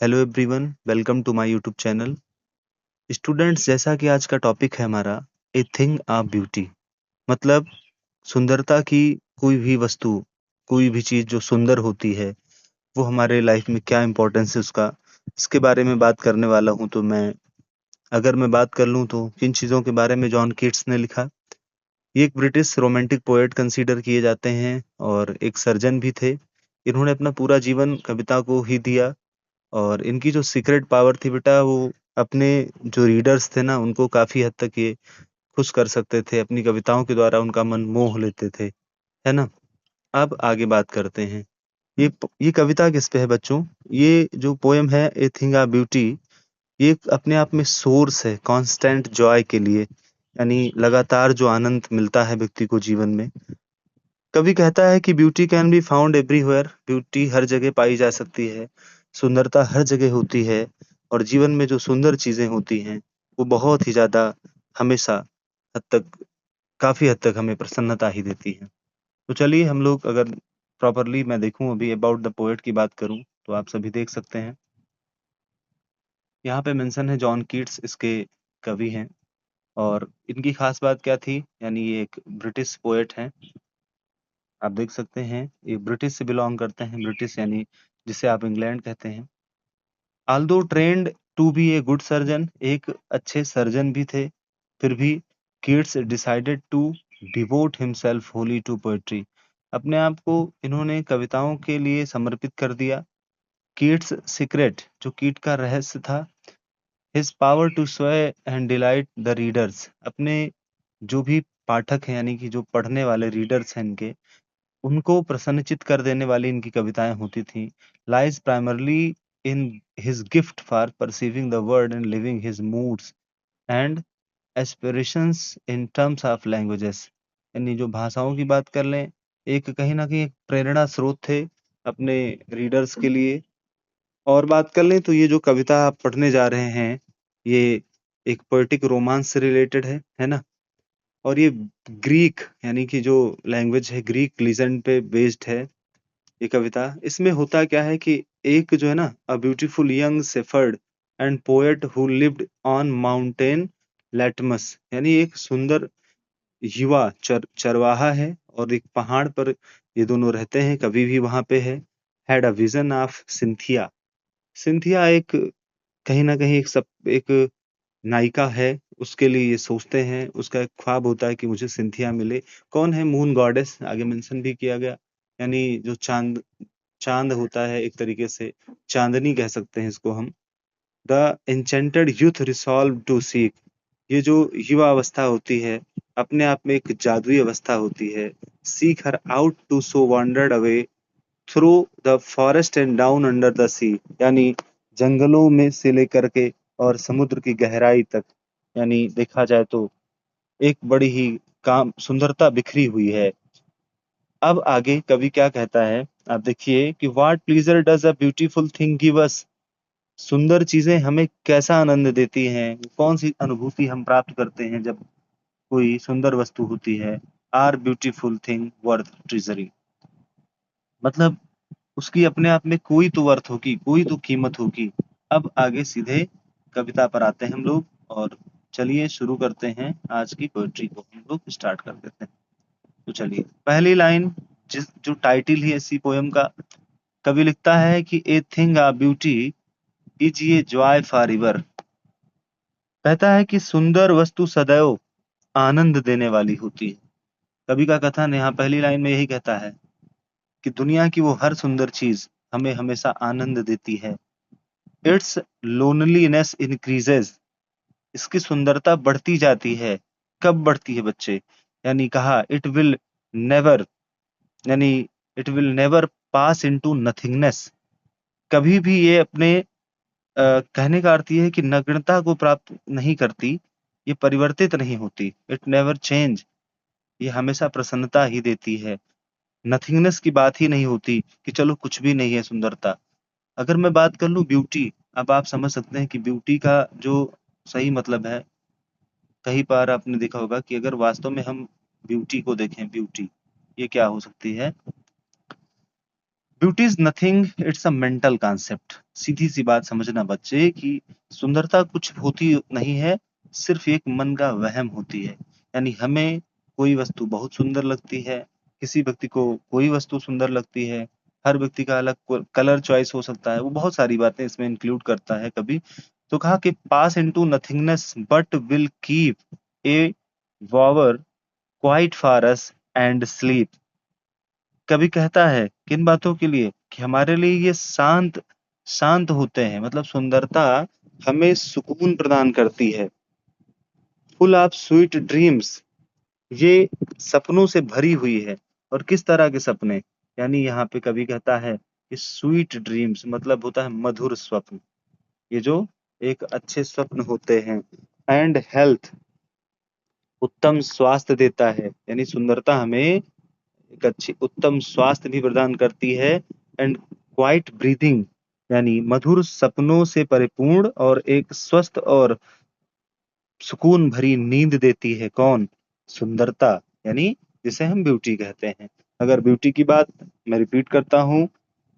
Hello everyone, welcome to my YouTube channel. Students, जैसा कि आज का टॉपिक है हमारा ए थिंग आ ब्यूटी। मतलब सुंदरता की कोई भी वस्तु, कोई भी चीज़ जो सुंदर होती है, वो हमारे लाइफ में क्या इम्पोर्टेंस है उसका, इसके बारे में बात करने वाला हूँ। तो अगर मैं बात कर लूँ तो किन चीज़ों के बारे में जॉन कीट्स ने लिखा। ये एक ब्रिटिश रोमांटिक पोएट कंसीडर किए जाते हैं और एक सर्जन भी थे। इन्होंने अपना पूरा जीवन कविता को ही दिया और इनकी जो सीक्रेट पावर थी बेटा, वो अपने जो रीडर्स थे ना, उनको काफ़ी हद तक ये खुश कर सकते थे। अपनी कविताओं के द्वारा उनका मन मोह लेते थे, है ना? अब आगे बात करते हैं। ये कविता किस पे है बच्चों? ये जो पोएम है ए थिंग अ ब्यूटी, ये एक अपने आप में सोर्स है कांस्टेंट जॉय के लिए, यानी लगातार जो आनंद मिलता है व्यक्ति को जीवन में। कवि कहता है कि beauty can be found everywhere, beauty हर जगह पाई जा सकती है, सुंदरता हर जगह होती है और जीवन में जो सुंदर चीजें होती हैं, वो बहुत ही ज़्यादा हमेशा हद तक काफ़ी हद तक हमें प्रसन्नता ही देती हैं। तो चलिए हम लोग अगर प्रॉपर्ली मैं देखूँ अभी अबाउट द पोएट की बात करूँ, तो आप सभी देख सकते हैं। यहाँ पे मेंशन है जॉन कीट्स इसके कवि हैं और इनकी खास बात क्या थी, यानी ये एक ब्रिटिश पोएट हैं। आप देख सकते हैं ये ब्रिटिश से बिलॉन्ग करते हैं, ब्रिटिश यानी जिसे आप इंग्लैंड कहते हैं। Although trained to be a good surgeon, एक अच्छे सर्जन भी थे, फिर भी Keats decided to devote himself wholly to poetry. अपने आप को इन्होंने कविताओं के लिए समर्पित कर दिया। कीट्स सीक्रेट, जो कीट का रहस्य था, हिज पावर टू स्वे एंड डिलाइट द रीडर्स, अपने जो भी पाठक हैं यानी कि जो पढ़ने वाले रीडर्स हैं इनके, उनको प्रसन्नचित्त कर देने वाली इनकी कविताएँ होती थीं। Lies primarily in his gift for perceiving the world and living his moods and aspirations in terms of languages. यानी जो भाषाओं की बात कर लें, एक कहीं न कहीं एक प्रेरणा स्रोत थे अपने रीडर्स के लिए। और बात कर लें तो ये जो कविता आप पढ़ने जा रहे हैं, ये एक पोएटिक रोमांस से रिलेटेड है ना? और ये ग्रीक यानी कि जो लैंग्वेज है, ग्रीक लीजेंड पे बेस्ड है ये कविता। इसमें होता क्या है कि एक जो है ना, a beautiful young shepherd and poet who lived on mountain Latmos, यानी एक सुंदर युवा चरवाहा है और एक पहाड़ पर ये दोनों रहते हैं, कवि भी वहां पे है। Had a vision of Cynthia. Cynthia एक कहीं ना कहीं एक नायिका है, उसके लिए ये सोचते हैं, उसका एक ख्वाब होता है कि मुझे सिंथिया मिले। कौन है? मून गॉडेस, आगे मेंशन भी किया गया, यानी जो चांद चांद होता है एक तरीके से, चांदनी कह सकते हैं इसको हम। The enchanted youth resolve to seek, ये जो युवा अवस्था होती है, अपने आप में एक जादुई अवस्था होती है। Seek her out to so wandered away through the forest and down under the sea, यानी जंगलों में से लेकर के और समुद्र की गहराई तक, यानी देखा जाए तो एक बड़ी ही काम सुंदरता बिखरी हुई है। अब आगे कवि क्या कहता है, आप देखिए कि what pleaser does a beautiful thing give us, सुंदर चीजें हमें कैसा आनंद देती हैं, कौन सी अनुभूति हम प्राप्त करते हैं जब कोई सुंदर वस्तु होती है। आर ब्यूटीफुल थिंग वर्थ ट्रेजरिंग, मतलब उसकी अपने आप में कोई तो वर्थ होगी, कोई तो कीमत होगी। अब आगे सीधे कविता पर आते हैं हम लोग और चलिए शुरू करते हैं आज की पोएट्री को, हम लोग स्टार्ट कर देते हैं। तो चलिए पहली लाइन, जिस जो टाइटल ही इसी पोयम का, कवि लिखता है कि a thing of beauty is a joy forever. कहता है कि सुंदर वस्तु सदैव आनंद देने वाली होती है। कवि का कथन यहाँ पहली लाइन में यही कहता है कि दुनिया की वो हर सुंदर चीज हमें हमेशा आनंद देती है। इट्स लोनलीनेस इंक्रीजेज, इसकी सुंदरता बढ़ती जाती है। कब बढ़ती है बच्चे? यानी कहा इट विल नेवर, यानी it will never pass into nothingness, कभी भी ये अपने कहने का अर्थ ये है कि नग्नता को प्राप्त नहीं करती, ये परिवर्तित नहीं होती। इट नेवर चेंज, ये हमेशा प्रसन्नता ही देती है। नथिंगनेस की बात ही नहीं होती कि चलो कुछ भी नहीं है सुंदरता। अगर मैं बात कर लूं ब्यूटी, अब आप समझ सकते हैं कि ब्यूटी का जो सही मतलब है, कई बार आपने देखा होगा कि अगर वास्तव में हम ब्यूटी को देखें, ब्यूटी ये क्या हो सकती है? Beauty is nothing, it's a mental concept. सीधी सी बात समझना बच्चे कि सुंदरता कुछ होती नहीं है, सिर्फ एक मन का वहम होती है। यानी हमें कोई वस्तु बहुत सुंदर लगती है, किसी व्यक्ति को कोई वस्तु सुंदर लगती है, हर व्यक्ति का अलग कलर चॉइस हो सकता है, वो बहुत सारी बातें इसमें इंक्लूड करता है कभी। तो कहा कि pass into nothingness but will keep a bower quiet for us and sleep. कवि कहता है किन बातों के लिए कि हमारे लिए ये शांत शांत होते हैं, मतलब सुंदरता हमें सुकून प्रदान करती है। फुल ऑफ स्वीट ड्रीम्स, ये सपनों से भरी हुई है। और किस तरह के सपने, यानी यहाँ पे कवि कहता है कि स्वीट ड्रीम्स मतलब होता है मधुर स्वप्न, ये जो एक अच्छे स्वप्न होते हैं। एंड हेल्थ, उत्तम स्वास्थ्य देता है, यानी सुंदरता हमें एक अच्छी उत्तम स्वास्थ्य भी प्रदान करती है। एंड क्वाइट ब्रीदिंग, यानी मधुर सपनों से परिपूर्ण और एक स्वस्थ और सुकून भरी नींद देती है। कौन? सुंदरता, यानी जिसे हम ब्यूटी कहते हैं। अगर ब्यूटी की बात मैं रिपीट करता हूँ,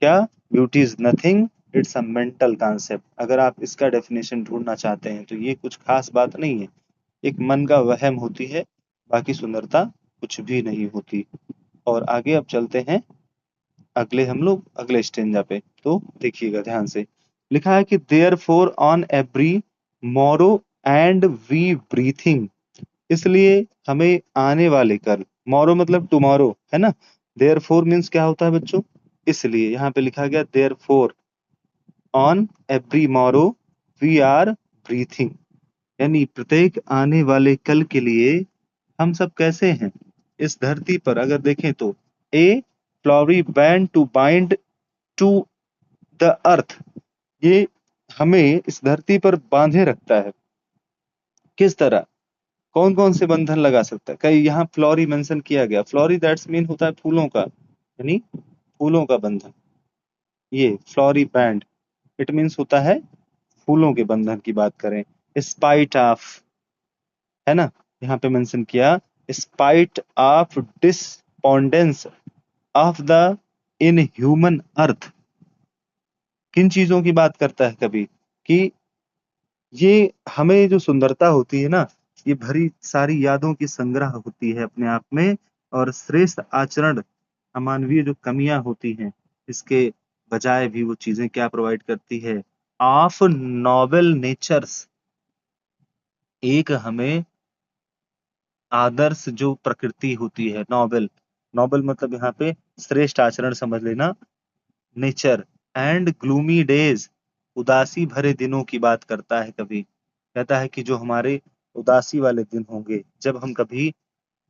क्या? Beauty is nothing, it's a mental concept. अगर आप इसका डेफिनेशन ढूंढना चाहते हैं तो ये कुछ खास बात नहीं है, एक मन का वहम होती है, बाकी सुंदरता कुछ भी नहीं होती। और आगे अब चलते हैं हम लोग अगले स्टेंजा पे, तो देखिएगा ध्यान से। लिखा है कि therefore on every morrow and we breathing, इसलिए हमें आने वाले कल, मोरो मतलब टुमारो है ना, देयर फोर मीन्स क्या होता है बच्चों? इसलिए यहाँ पे लिखा गया therefore on every morrow we are breathing, यानी प्रत्येक आने वाले कल के लिए हम सब कैसे हैं इस धरती पर? अगर देखें तो a flowery band to bind to the earth, ये हमें इस धरती पर बांधे रखता है। किस तरह? कौन कौन से बंधन लगा सकता है? कई यहाँ फ्लॉरी मेंशन किया गया, फ्लॉरी दैट्स मीन होता है फूलों का, यानी फूलों का बंधन। ये फ्लॉरी बैंड इट मीन्स होता है फूलों के बंधन की बात करें। स्पाइट ऑफ, है ना, यहाँ पे मेंशन किया spite of despondence of the in human अर्थ। किन चीजों की बात करता है कभी? कि ये हमें जो सुंदरता होती है ना, ये भरी सारी यादों की संग्रह होती है अपने आप में, और श्रेष्ठ आचरण अमानवीय जो कमियां होती हैं इसके बजाय भी वो चीजें क्या प्रोवाइड करती है? ऑफ नॉवेल नेचर्स, एक हमें आदर्श जो प्रकृति होती है, नॉवेल, नॉवेल मतलब यहाँ पे श्रेष्ठ आचरण समझ लेना, नेचर। एंड ग्लूमी डेज, उदासी भरे दिनों की बात करता है कभी। कहता है कि जो हमारे उदासी वाले दिन होंगे, जब हम कभी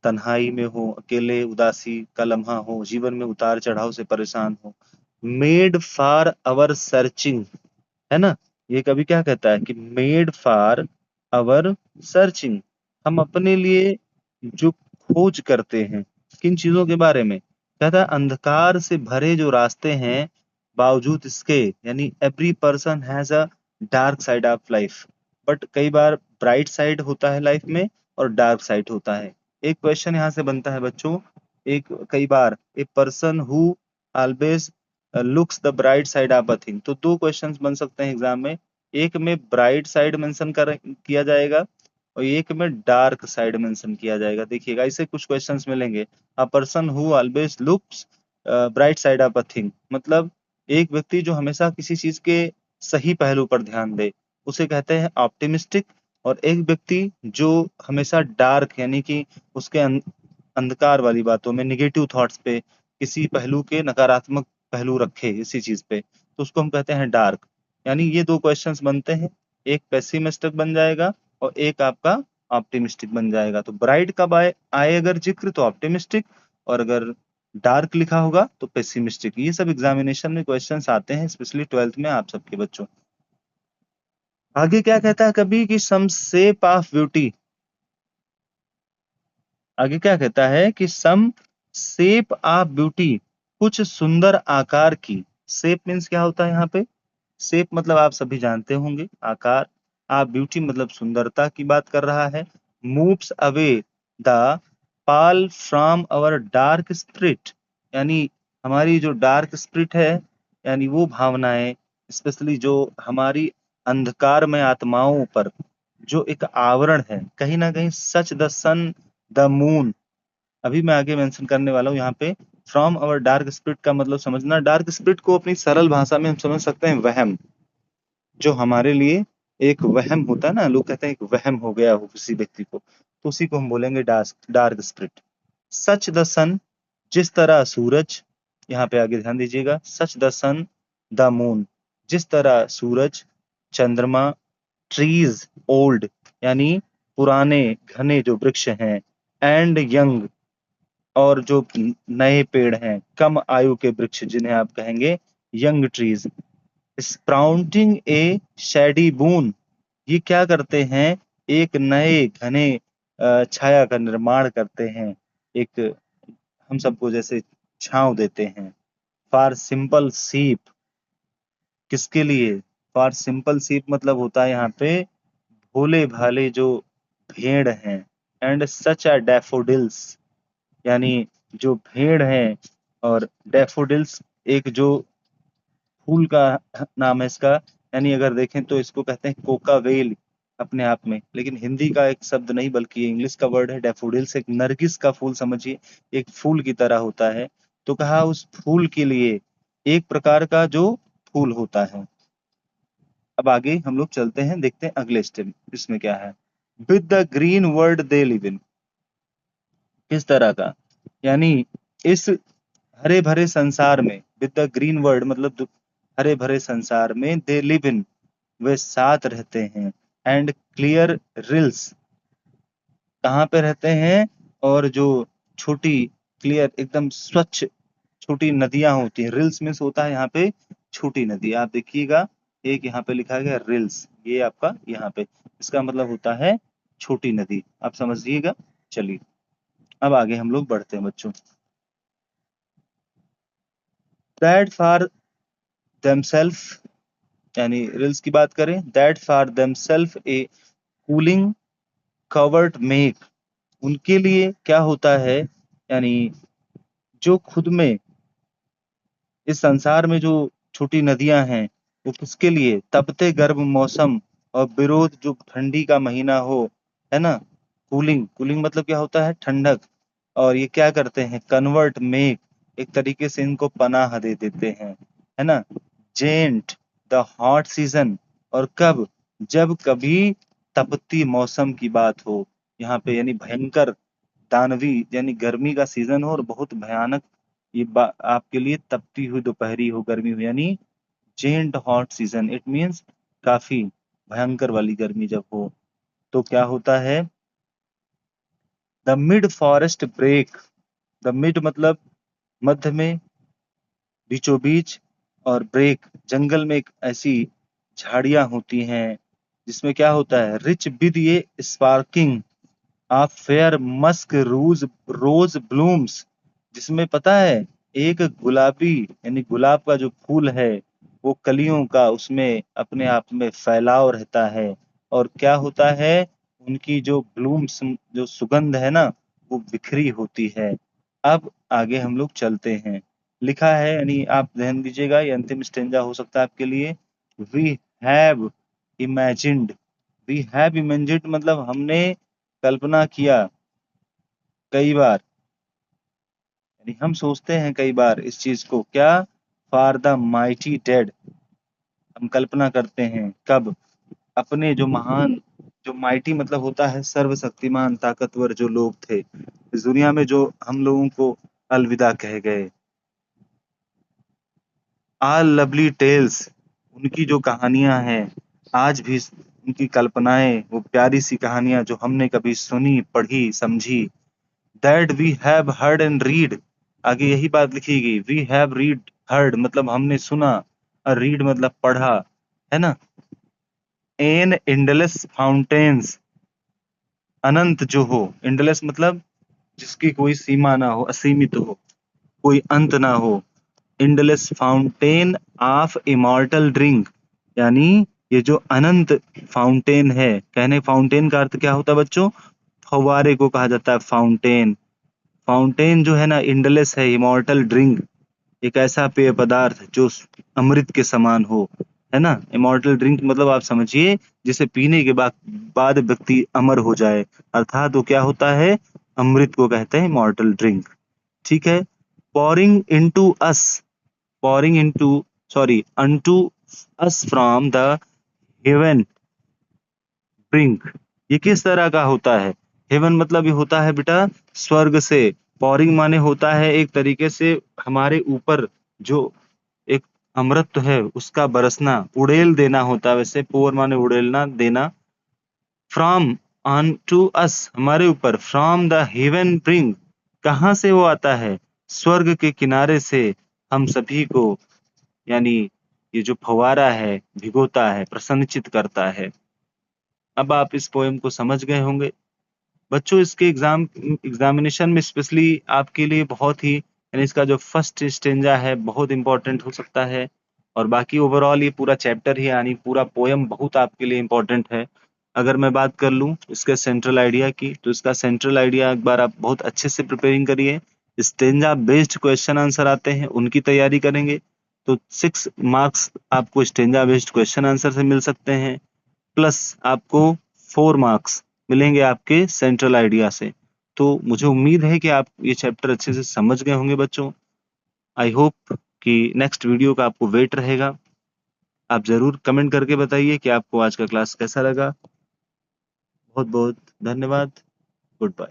तन्हाई में हो, अकेले उदासी का लम्हा हो, जीवन में उतार चढ़ाव से परेशान हो, मेड फॉर अवर सर्चिंग, है ना, ये कभी क्या कहता है कि मेड फॉर अवर सर्चिंग, हम अपने लिए जो खोज करते हैं, किन चीजों के बारे में? कहता है अंधकार से भरे जो रास्ते हैं, बावजूद इसके, यानी every person has a dark side of life, but कई बार ब्राइट साइड होता है लाइफ में और डार्क साइड होता है। एक क्वेश्चन यहाँ से बनता है बच्चों, एक कई बार a person who always looks the bright side of a thing, तो दो क्वेश्चंस बन सकते हैं एग्जाम में, एक में ब्राइट साइड मेंशन कर किया जाएगा और एक में डार्क साइड मेंशन किया जाएगा। देखिएगा ऐसे कुछ क्वेश्चंस मिलेंगे। A person who always looks bright side of a thing, मतलब एक व्यक्ति जो हमेशा किसी चीज के सही पहलू पर ध्यान दे, उसे कहते हैं ऑप्टिमिस्टिक। और एक व्यक्ति जो हमेशा डार्क, यानी कि उसके अंधकार वाली बातों में, निगेटिव थॉट्स पे, किसी पहलू के नकारात्मक पहलू रखे इसी चीज पे, तो उसको हम कहते हैं डार्क। यानी ये दो क्वेश्चंस बनते हैं, एक पेसिमिस्टिक बन जाएगा और एक आपका ऑप्टिमिस्टिक बन जाएगा। तो ब्राइट कब आए अगर जिक्र, तो ऑप्टिमिस्टिक, और अगर डार्क लिखा होगा तो पेसिमिस्टिक। ये सब एग्जामिनेशन में क्वेश्चंस आते हैं, स्पेशली 12th में आप सबके बच्चों। आगे क्या कहता है कभी कि सम शेप ऑफ ब्यूटी, आगे क्या कहता है कि सम शेप ऑफ ब्यूटी, कुछ सुंदर आकार की। शेप मीन्स क्या होता है यहाँ पे? शेप मतलब आप सभी जानते होंगे, आकार। आप ब्यूटी मतलब सुंदरता की बात कर रहा है। Moves away the Pal from our dark spirit, यानी हमारी जो डार्क स्पिरिट है, यानी वो भावनाएं, स्पेशली जो हमारी अंधकार में आत्माओं पर जो एक आवरण है, कहीं ना कहीं such the sun, the moon, अभी मैं आगे मेंशन करने वाला हूँ यहाँ पे। फ्रॉम अवर डार्क स्पिरिट का मतलब समझना, डार्क स्पिरिट को अपनी सरल भाषा में हम समझ सकते हैं वहम। जो हमारे लिए एक वहम होता है ना, लोग कहते हैं एक वहम हो गया हो किसी व्यक्ति को, तो उसी को हम बोलेंगे dark spirit. Such the sun, जिस तरह सूरज, यहाँ पे आगे ध्यान दीजिएगा, such the sun, the moon, जिस तरह सूरज, चंद्रमा, ट्रीज ओल्ड, यानी पुराने घने जो वृक्ष हैं, एंड यंग, और जो नए पेड़ हैं, कम आयु के वृक्ष जिन्हें आप कहेंगे यंग ट्रीज, स्प्राउटिंग ए शेडी बून, ये क्या करते हैं, एक नए घने छाया का निर्माण करते हैं, एक हम सबको जैसे छांव देते हैं। फॉर सिंपल सीप, किसके लिए, फॉर सिंपल सीप मतलब होता है यहाँ पे भोले भाले जो भेड़ हैं, एंड सच आ डैफोडिल्स, यानी जो भेड़ हैं, और डैफोडिल्स एक जो फूल का नाम है इसका, यानी अगर देखें तो इसको कहते हैं कोका वेल अपने आप में, लेकिन हिंदी का एक शब्द नहीं बल्कि इंग्लिश का वर्ड है डैफोडिल्स। एक नरगिस का फूल समझिए, एक फूल की तरह होता है, तो कहा उस फूल के लिए एक प्रकार का जो फूल होता है। अब आगे हम लोग चलते हैं, देखते हैं अगले स्टेप इसमें क्या है। With the green world they live in, किस तरह का, यानी इस हरे भरे संसार में, विद द ग्रीन वर्ल्ड मतलब हरे भरे संसार में, दे लिव इन, वे साथ रहते हैं, एंड क्लियर रिल्स, कहाँ पे रहते हैं, और जो छोटी क्लियर एकदम स्वच्छ छोटी नदियां होती हैं, रिल्स में से होता है यहाँ पे छोटी नदी, आप देखिएगा एक यहाँ पे लिखा गया रिल्स, ये आपका यहाँ पे इसका मतलब होता है छोटी नदी, आप समझिएगा। चलिए अब आगे हम लोग बढ़ते हैं बच्चों। दैट फॉर देमसेल्फ, यानी रिल्स की बात करें, that for themselves a cooling covered make, उनके लिए क्या होता है, यानी जो खुद में इस संसार में जो छोटी नदियां हैं, वो किसके लिए, तपते गर्म मौसम और विरोध जो ठंडी का महीना हो, है ना, कूलिंग, कूलिंग मतलब क्या होता है, ठंडक, और ये क्या करते हैं, कन्वर्ट मेक, एक तरीके से इनको पनाह दे देते हैं, है ना, जेंट द हॉट सीजन, और कब, जब कभी तपती मौसम की बात हो, यहाँ पे यानी भयंकर दानवी यानी गर्मी का सीजन हो और बहुत भयानक, आपके लिए तपती हुई दोपहरी हो, गर्मी हो, यानी gainst hot season, it means काफी भयंकर वाली गर्मी जब हो, तो क्या होता है, the mid forest brake, the mid मतलब मध्य में, बीचों बीच, और ब्रेक जंगल में एक ऐसी झाड़ियां होती हैं जिसमें क्या होता है, rich with a sparking of fair musk rose rose blooms, जिसमें पता है एक गुलाबी यानी गुलाब का जो फूल है, वो कलियों का उसमें अपने आप में फैलाव रहता है, और क्या होता है, उनकी जो ब्लूम्स जो सुगंध है ना, वो बिखरी होती है। अब आगे हम लोग चलते हैं, लिखा है, यानी आप ध्यान दीजिएगा, ये अंतिम स्टेंजा हो सकता है आपके लिए। We have imagined, we have imagined मतलब हमने कल्पना किया कई बार, यानी हम सोचते हैं कई बार इस चीज को, क्या, फॉर द माइटी डेड, हम कल्पना करते हैं कब, अपने जो महान, जो माइटी मतलब होता है सर्वशक्तिमान ताकतवर जो लोग थे इस दुनिया में, जो हम लोगों को अलविदा कह गए। आल लवली टेल्स, उनकी जो कहानियां हैं, आज भी उनकी कल्पनाएं, वो प्यारी सी कहानियां जो हमने कभी सुनी पढ़ी समझी, that we have heard and read, आगे यही बात लिखी गई, वी हैव रीड हर्ड मतलब हमने सुना, और रीड मतलब पढ़ा, है ना, एन इंडलेस फाउंटेन्स, अनंत जो हो, इंडलेस मतलब जिसकी कोई सीमा ना हो, असीमित हो, कोई अंत ना हो, endless fountain of immortal drink, यानी ये जो अनंत फाउंटेन है, कहने फाउंटेन का अर्थ क्या होता है बच्चों, फव्वारे को कहा जाता है फाउंटेन, फाउंटेन जो है ना इंडलेस है, इमॉर्टल ड्रिंक, एक ऐसा पेय पदार्थ जो अमृत के समान हो, है ना। इमॉर्टल ड्रिंक मतलब आप समझिए जिसे पीने के बाद व्यक्ति अमर हो जाए, अर्थात वो क्या होता है, अमृत को कहते हैं इमॉर्टल ड्रिंक। ठीक है। pouring into us pouring into sorry unto us from the heaven drink, ये किस तरह का होता है। हेवन मतलब ये होता है बेटा स्वर्ग से। पॉरिंग माने होता है एक तरीके से हमारे ऊपर जो एक अमृत है उसका बरसना, उड़ेल देना होता है। वैसे पोर माने उड़ेलना देना। फ्रॉम ऑन टू अस हमारे ऊपर, फ्रॉम द हेवन ब्रिंग कहाँ से वो आता है, स्वर्ग के किनारे से हम सभी को, यानी ये जो फवारा है भिगोता है, प्रसन्नचित करता है। अब आप इस पोएम को समझ गए होंगे बच्चों। इसके एग्जामिनेशन में स्पेशली आपके लिए बहुत ही, यानी इसका जो फर्स्ट स्टेंजा है बहुत इंपॉर्टेंट हो सकता है, और बाकी ओवरऑल ये पूरा चैप्टर ही यानी पूरा पोएम बहुत आपके लिए इंपॉर्टेंट है। अगर मैं बात कर लूं इसके सेंट्रल आइडिया की, तो इसका सेंट्रल आइडिया एक बार आप बहुत अच्छे से प्रिपेयरिंग करिए। स्टेंजा बेस्ड क्वेश्चन आंसर आते हैं उनकी तैयारी करेंगे तो 6 मार्क्स आपको स्टेंजा बेस्ड क्वेश्चन आंसर से मिल सकते हैं, प्लस आपको 4 मार्क्स मिलेंगे आपके सेंट्रल आइडिया से। तो मुझे उम्मीद है कि आप ये चैप्टर अच्छे से समझ गए होंगे बच्चों। आई होप कि नेक्स्ट वीडियो का आपको वेट रहेगा। आप जरूर कमेंट करके बताइए कि आपको आज का क्लास कैसा लगा। बहुत बहुत धन्यवाद। Good bye.